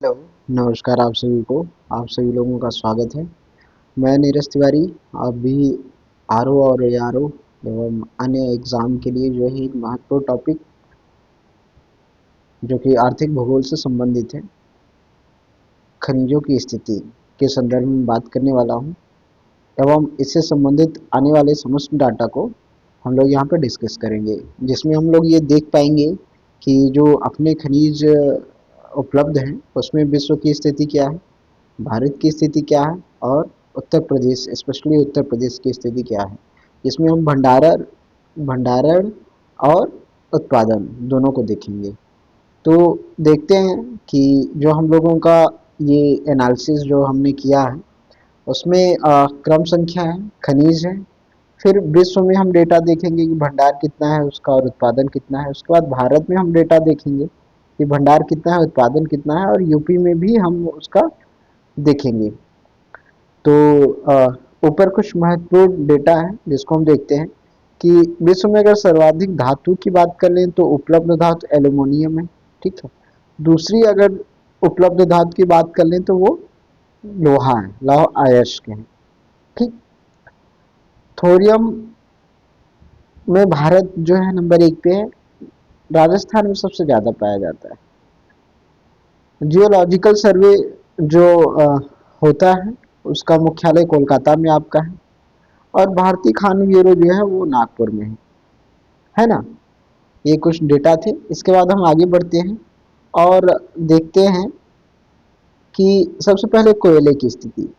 Hello. नमस्कार आप सभी को। आप सभी लोगों का स्वागत है। मैं नीरज तिवारी। आप भी आरओ और एआरओ एवं अन्य एग्जाम के लिए जो है एक महत्वपूर्ण टॉपिक जो कि आर्थिक भूगोल से संबंधित है, खनिजों की स्थिति के संदर्भ में बात करने वाला हूं एवं इससे संबंधित आने वाले समस्त डाटा को हम लोग यहाँ पर डिस्कस करेंगे, जिसमें हम लोग ये देख पाएंगे कि जो अपने खनिज उपलब्ध हैं उसमें विश्व की स्थिति क्या है, भारत की स्थिति क्या है और उत्तर प्रदेश, स्पेशली उत्तर प्रदेश की स्थिति क्या है। इसमें हम भंडारण भंडारण और उत्पादन दोनों को देखेंगे। तो देखते हैं कि जो हम लोगों का ये एनालिसिस जो हमने किया है उसमें क्रम संख्या है, खनिज है, फिर विश्व में हम डेटा देखेंगे कि भंडार कितना है उसका और उत्पादन कितना है। उसके बाद भारत में हम डेटा देखेंगे कि भंडार कितना है, उत्पादन कितना है, और यूपी में भी हम उसका देखेंगे। तो ऊपर कुछ महत्वपूर्ण डेटा है जिसको हम देखते हैं कि विश्व में अगर सर्वाधिक धातु की बात कर लें तो उपलब्ध धातु एल्यूमिनियम है। ठीक है। दूसरी अगर उपलब्ध धातु की बात कर लें तो वो लोहा है, लौह अयस्क है। ठीक। थोरियम में भारत जो है नंबर 1 पे है, राजस्थान में सबसे ज़्यादा पाया जाता है। जियोलॉजिकल सर्वे जो होता है उसका मुख्यालय कोलकाता में आपका है, और भारतीय खान ब्यूरो जो है वो नागपुर में है ना। ये कुछ डेटा थे। इसके बाद हम आगे बढ़ते हैं और देखते हैं कि सबसे पहले कोयले की स्थिति।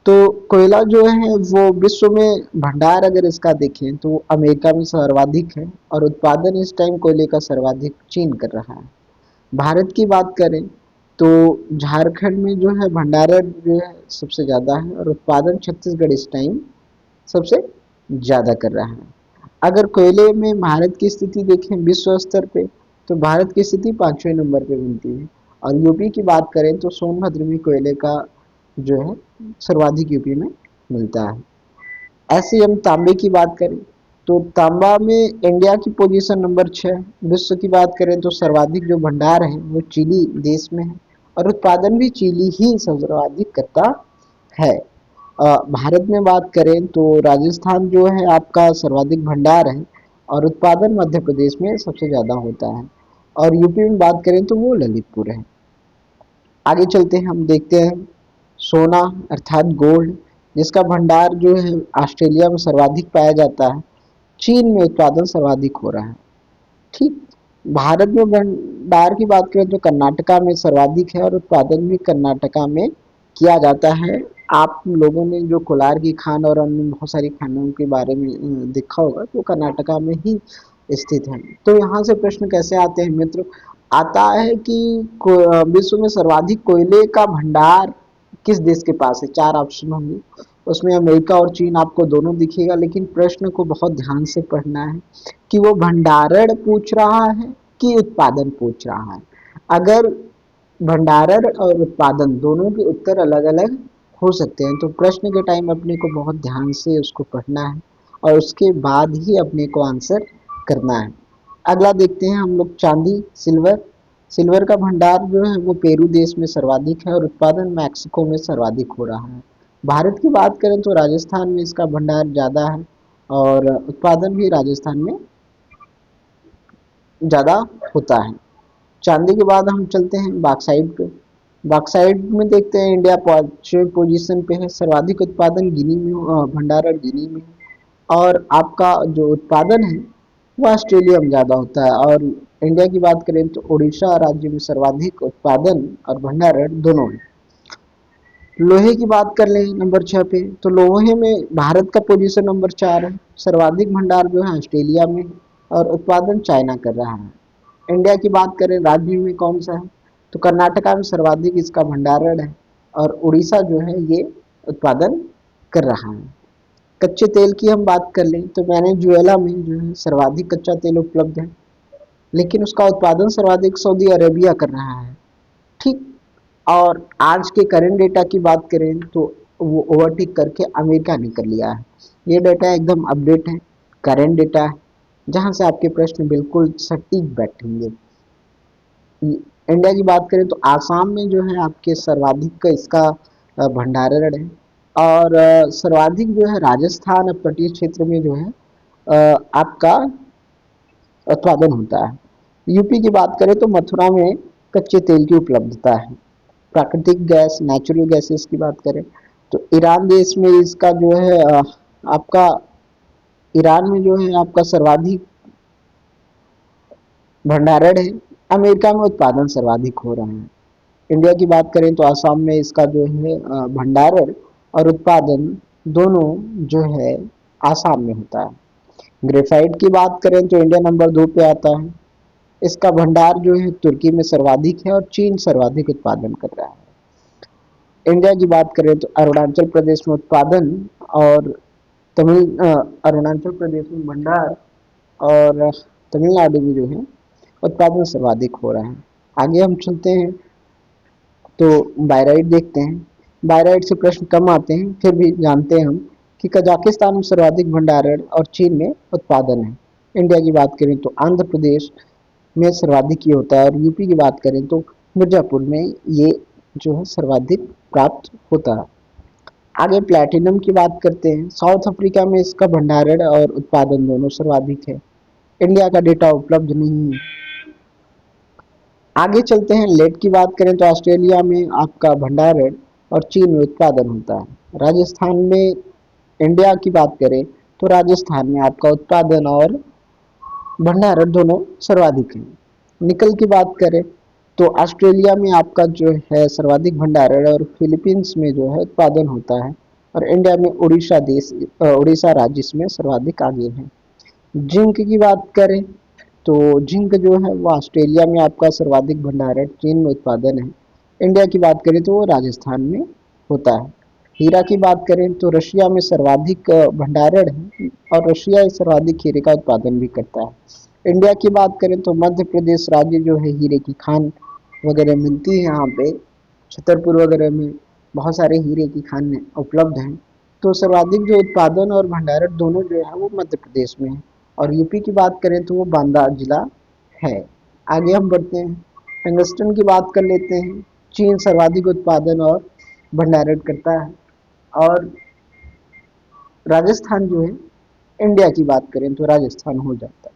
तो कोयला जो है वो विश्व में भंडार अगर इसका देखें तो अमेरिका में सर्वाधिक है, और उत्पादन इस टाइम कोयले का सर्वाधिक चीन कर रहा है। भारत की बात करें तो झारखंड में जो है भंडारण जो है सबसे ज़्यादा है, और उत्पादन छत्तीसगढ़ इस टाइम सबसे ज़्यादा कर रहा है। अगर कोयले में भारत की स्थिति देखें विश्व स्तर पे तो भारत की स्थिति 5वें नंबर पे बनती है, और यूपी की बात करें तो सोनभद्र में कोयले का जो है सर्वाधिक यूपी में मिलता है। ऐसे हम तांबे की बात करें तो तांबा में इंडिया की पोजीशन नंबर 6। विश्व की बात करें तो सर्वाधिक जो भंडार है वो चिली देश में है, और उत्पादन भी चिली ही सर्वाधिक करता है। भारत में बात करें तो राजस्थान जो है आपका सर्वाधिक भंडार है, और उत्पादन मध्य प्रदेश में सबसे ज़्यादा होता है, और यूपी में बात करें तो वो ललितपुर है। आगे चलते हैं, हम देखते हैं सोना अर्थात गोल्ड, जिसका भंडार जो है ऑस्ट्रेलिया में सर्वाधिक पाया जाता है, चीन में उत्पादन सर्वाधिक हो रहा है। ठीक। भारत में भंडार की बात करें तो कर्नाटका में सर्वाधिक है, और उत्पादन भी कर्नाटका में किया जाता है। आप लोगों ने जो कोलार की खान और अन्य बहुत सारी खानों के बारे में देखा होगा तो कर्नाटका में ही स्थित है। तो यहाँ से प्रश्न कैसे आते हैं मित्र? आता है कि विश्व में सर्वाधिक कोयले का भंडार किस देश के पास है। 4 ऑप्शन होंगे, उसमें अमेरिका और चीन आपको दोनों दिखेगा, लेकिन प्रश्न को बहुत ध्यान से पढ़ना है कि वो भंडारण पूछ रहा है कि उत्पादन पूछ रहा है। अगर भंडारण और उत्पादन दोनों के उत्तर अलग अलग हो सकते हैं, तो प्रश्न के टाइम अपने को बहुत ध्यान से उसको पढ़ना है और उसके बाद ही अपने को आंसर करना है। अगला देखते हैं हम लोग चांदी सिल्वर। सिल्वर का भंडार जो है वो पेरू देश में सर्वाधिक है, और उत्पादन मैक्सिको में सर्वाधिक हो रहा है। भारत की बात करें तो राजस्थान में इसका भंडार ज़्यादा है, और उत्पादन भी राजस्थान में ज़्यादा होता है। चांदी के बाद हम चलते हैं बॉक्साइट पे। बॉक्साइट में देखते हैं इंडिया 5वें पोजीशन पे है, सर्वाधिक उत्पादन गिनी में भंडारण गिनी में, और आपका जो उत्पादन है वो ऑस्ट्रेलिया में ज़्यादा होता है। और इंडिया की बात करें तो उड़ीसा राज्य में सर्वाधिक उत्पादन और भंडारण दोनों है। लोहे की बात कर लें नंबर 6 पे, तो लोहे में भारत का पोजीशन नंबर 4 है, सर्वाधिक भंडार जो है ऑस्ट्रेलिया में, और उत्पादन चाइना कर रहा है। इंडिया की बात करें राज्य में कौन सा है, तो कर्नाटका में सर्वाधिक इसका भंडारण है, और उड़ीसा जो है ये उत्पादन कर रहा है। कच्चे तेल की हम बात कर लें तो वेनेजुएला में जो है सर्वाधिक कच्चा तेल उपलब्ध है, लेकिन उसका उत्पादन सर्वाधिक सऊदी अरेबिया कर रहा है। ठीक। और आज के करंट डेटा की बात करें तो वो ओवरटेक करके अमेरिका ने कर लिया है। ये डेटा एकदम अपडेट है, करंट डेटा है, जहाँ से आपके प्रश्न बिल्कुल सटीक बैठेंगे। इंडिया की बात करें तो आसाम में जो है आपके सर्वाधिक का इसका भंडारण है। और सर्वाधिक जो है राजस्थान और तटीय क्षेत्र में जो है आपका उत्पादन होता है। यूपी की बात करें तो मथुरा में कच्चे तेल की उपलब्धता है। प्राकृतिक गैस, नेचुरल गैसेस की बात करें तो ईरान देश में इसका जो है आपका ईरान में जो है आपका सर्वाधिक भंडारण है। अमेरिका में उत्पादन सर्वाधिक हो रहा है। इंडिया की बात करें तो आसाम में इसका जो है भंडारण और उत्पादन दोनों जो है आसाम में होता है। ग्रेफाइट की बात करें तो इंडिया नंबर 2 पे आता है। इसका भंडार जो है तुर्की में सर्वाधिक है और चीन सर्वाधिक उत्पादन कर रहा है। इंडिया की बात करें तो अरुणाचल प्रदेश में उत्पादन और अरुणाचल प्रदेश में भंडार और तमिलनाडु में जो है उत्पादन सर्वाधिक हो रहा है। आगे हम चलते हैं तो बायराइट देखते हैं। बायराइट से प्रश्न कम आते हैं, फिर भी जानते हैं हम कि कजाकिस्तान में सर्वाधिक भंडारण और चीन में उत्पादन है। इंडिया की बात करें तो आंध्र प्रदेश में सर्वाधिक ये होता है और यूपी की बात करें तो मिर्जापुर में ये जो है सर्वाधिक प्राप्त होता है। आगे प्लैटिनम की बात करते हैं। साउथ अफ्रीका में इसका भंडारण और उत्पादन दोनों सर्वाधिक है। इंडिया का डेटा उपलब्ध नहीं है। आगे चलते हैं लेड की बात करें तो ऑस्ट्रेलिया में आपका भंडारण और चीन में उत्पादन होता है। राजस्थान में इंडिया की बात करें तो राजस्थान में आपका उत्पादन और भंडारण दोनों सर्वाधिक है। निकल की बात करें तो ऑस्ट्रेलिया में आपका जो है सर्वाधिक भंडारण और फिलीपींस में जो है उत्पादन होता है और इंडिया में उड़ीसा राज्य इसमें सर्वाधिक आगे है। जिंक की बात करें तो जिंक जो है वो ऑस्ट्रेलिया में आपका सर्वाधिक भंडारण, चीन में उत्पादन है। इंडिया की बात करें तो वो राजस्थान में होता है। हीरा की बात करें तो रशिया में सर्वाधिक भंडारण है और रशिया इस सर्वाधिक हीरे का उत्पादन भी करता है। इंडिया की बात करें तो मध्य प्रदेश राज्य जो है हीरे की खान वगैरह मिलती है यहाँ पे, छतरपुर वगैरह में बहुत सारे हीरे की खान उपलब्ध हैं। तो सर्वाधिक जो उत्पादन और भंडारण दोनों जो है वो मध्य प्रदेश में है। और यूपी की बात करें तो वो बांदा जिला है। आगे हम बढ़ते हैं, टंगस्टन की बात कर लेते हैं। चीन सर्वाधिक उत्पादन और भंडारण करता है और राजस्थान जो है, इंडिया की बात करें तो राजस्थान हो जाता है।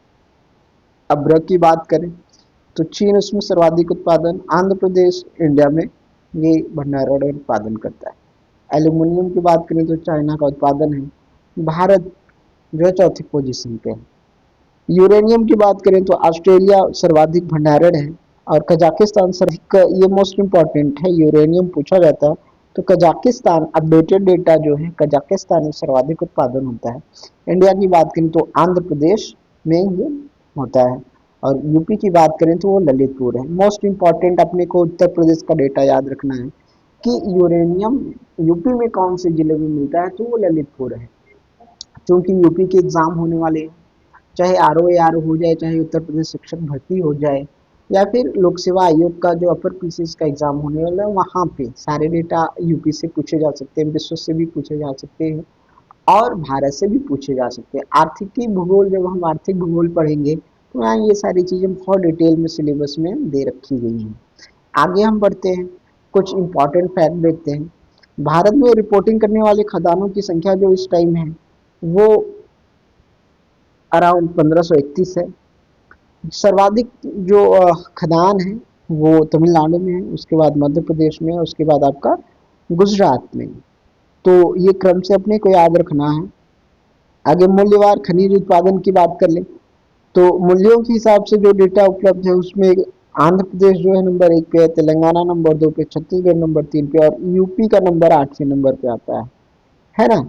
अभ्रक की बात करें तो चीन उसमें सर्वाधिक उत्पादन, आंध्र प्रदेश इंडिया में ये भंडारण और उत्पादन करता है। एल्यूमिनियम की बात करें तो चाइना का उत्पादन है। भारत जो है चौथी पोजीशन पे है। यूरेनियम की बात करें तो ऑस्ट्रेलिया सर्वाधिक भंडारण है और कजाकिस्तान सर्वाधिक, ये मोस्ट इम्पॉर्टेंट है, यूरेनियम पूछा जाता है तो कजाकिस्तान अपडेटेड डेटा जो है कजाकिस्तान में सर्वाधिक उत्पादन होता है। इंडिया की बात करें तो आंध्र प्रदेश में ये होता है और यूपी की बात करें तो वो ललितपुर है। मोस्ट इम्पॉर्टेंट अपने को उत्तर प्रदेश का डेटा याद रखना है कि यूरेनियम यूपी में कौन से जिले में मिलता है तो वो ललितपुर है। क्योंकि यूपी के एग्जाम होने वाले हैं, चाहे आर ओ ए आर हो जाए, चाहे उत्तर प्रदेश शिक्षक भर्ती हो जाए या फिर लोक सेवा आयोग का जो अपर पीसीएस का एग्जाम होने वाला है, वहाँ पे सारे डेटा यूपी से पूछे जा सकते हैं, विश्व से भी पूछे जा सकते हैं और भारत से भी पूछे जा सकते हैं। आर्थिकी भूगोल, जब हम आर्थिक भूगोल पढ़ेंगे तो यहाँ ये सारी चीज़ें बहुत डिटेल में सिलेबस में दे रखी गई हैं। आगे हम बढ़ते हैं, कुछ इंपॉर्टेंट फैक्ट देखते हैं। भारत में रिपोर्टिंग करने वाले खदानों की संख्या जो इस टाइम है वो अराउंड 1531 है। सर्वाधिक जो खदान है वो तमिलनाडु में है, उसके बाद मध्य प्रदेश में है, उसके बाद आपका गुजरात में। तो ये क्रम से अपने को याद रखना है। आगे मूल्यवार खनिज उत्पादन की बात कर ले तो मूल्यों के हिसाब से जो डेटा उपलब्ध है उसमें आंध्र प्रदेश जो है नंबर 1 पे है, तेलंगाना नंबर 2 पे, छत्तीसगढ़ नंबर 3 पे और यूपी का नंबर 8वें नंबर पे आता है ना।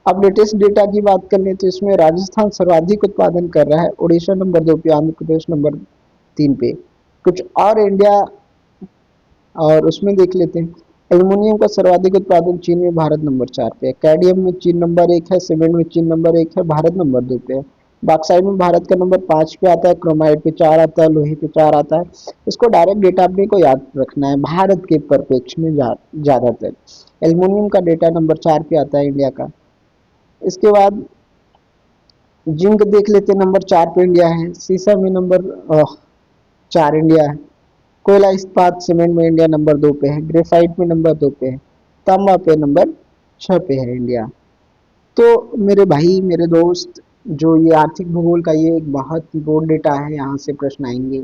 अब लेटेस्ट डेटा की बात कर लें तो इसमें राजस्थान सर्वाधिक उत्पादन कर रहा है, उड़ीसा नंबर 2 पे, आंध्र प्रदेश नंबर 3 पे। कुछ और इंडिया और उसमें देख लेते हैं। एल्युमिनियम का सर्वाधिक उत्पादन चीन में, भारत नंबर 4 पे है। कैडमियम में चीन नंबर 1 है, सीमेंट में चीन नंबर 1 है, भारत नंबर 2 पे है। बॉक्साइट में भारत का नंबर 5 पे आता है, क्रोमाइट पे 4 आता है, लोहे पे 4 आता है। इसको डायरेक्ट डेटा अपने को याद रखना है, भारत के परिप्रेक्ष्य में ज्यादातर एल्युमिनियम का डेटा नंबर 4 पे आता है इंडिया का। इसके बाद जिंक देख लेते हैं, नंबर 4 पे इंडिया है। सीसा में नंबर 4 इंडिया है। कोयला इस्पात सीमेंट में इंडिया नंबर 2 पे है, ग्रेफाइट में नंबर 2 पे है, तांबा पे नंबर 6 पे है इंडिया। तो मेरे भाई मेरे दोस्त, जो ये आर्थिक भूगोल का ये एक बहुत बोर्ड डेटा है, यहाँ से प्रश्न आएंगे,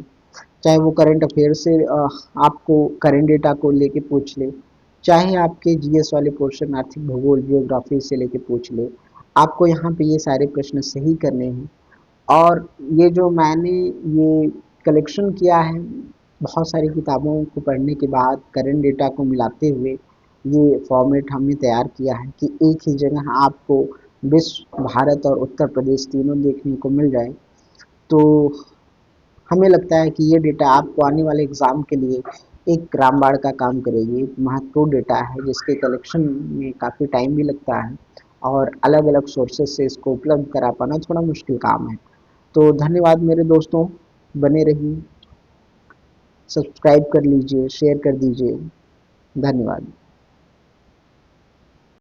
चाहे वो करंट अफेयर से आपको करंट डेटा को लेके पूछ ले, चाहे आपके जीएस वाले पोर्शन आर्थिक भूगोल जियोग्राफी से लेके पूछ ले, आपको यहाँ पे ये सारे प्रश्न सही करने हैं। और ये जो मैंने ये कलेक्शन किया है बहुत सारी किताबों को पढ़ने के बाद करंट डेटा को मिलाते हुए, ये फॉर्मेट हमने तैयार किया है कि एक ही जगह आपको विश्व, भारत और उत्तर प्रदेश तीनों देखने को मिल जाए। तो हमें लगता है कि ये डेटा आपको आने वाले एग्ज़ाम के लिए एक रामबाण का काम करेगी। एक महत्वपूर्ण डेटा है जिसके कलेक्शन में काफ़ी टाइम भी लगता है और अलग अलग सोर्सेज से इसको उपलब्ध करा पाना थोड़ा मुश्किल काम है। तो धन्यवाद मेरे दोस्तों, बने रहिए, सब्सक्राइब कर लीजिए, शेयर कर दीजिए। धन्यवाद।